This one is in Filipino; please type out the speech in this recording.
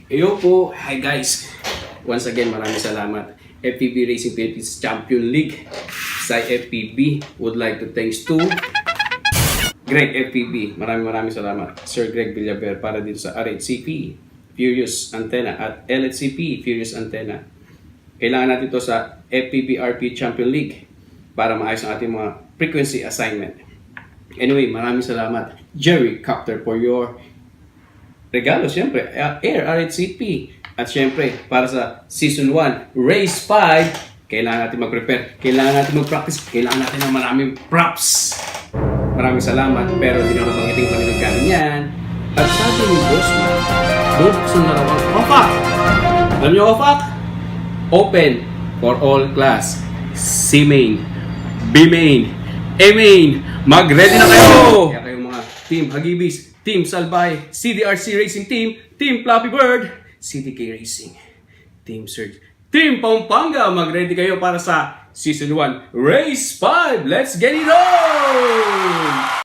Eyo po, hi guys! Once again, maraming salamat. FPV Racing Philippines Champion League sa FPV would like to thanks to Greg FPV. Maraming salamat. Sir Greg Villaver para dito sa RHCP Furious Antenna at LHCP Furious Antenna. Kailangan natin ito sa FPV RP Champion League para maayos ang ating mga frequency assignment. Anyway, maraming salamat Jerry Copter for your regalo, siyempre, Air RHCP. At siyempre, para sa Season 1, Race 5, kailangan natin mag-prepare, kailangan natin mag-practice, kailangan natin ng maraming props. Maraming salamat, pero hindi naman banggiting panilagyan yan. At sabi ni Bossman, buksan na raw ang OFAC. Alam niyo OFAC? Open for all class. C main, B main, A main. Mag-ready na kayo! Kaya kayong mga Team Hagibis, Team Salbay, CDRC Racing Team, Team Flappy Bird, CDK Racing, Team Surge, Team Pampanga, mag-ready kayo para sa Season 1 Race 5! Let's get it on!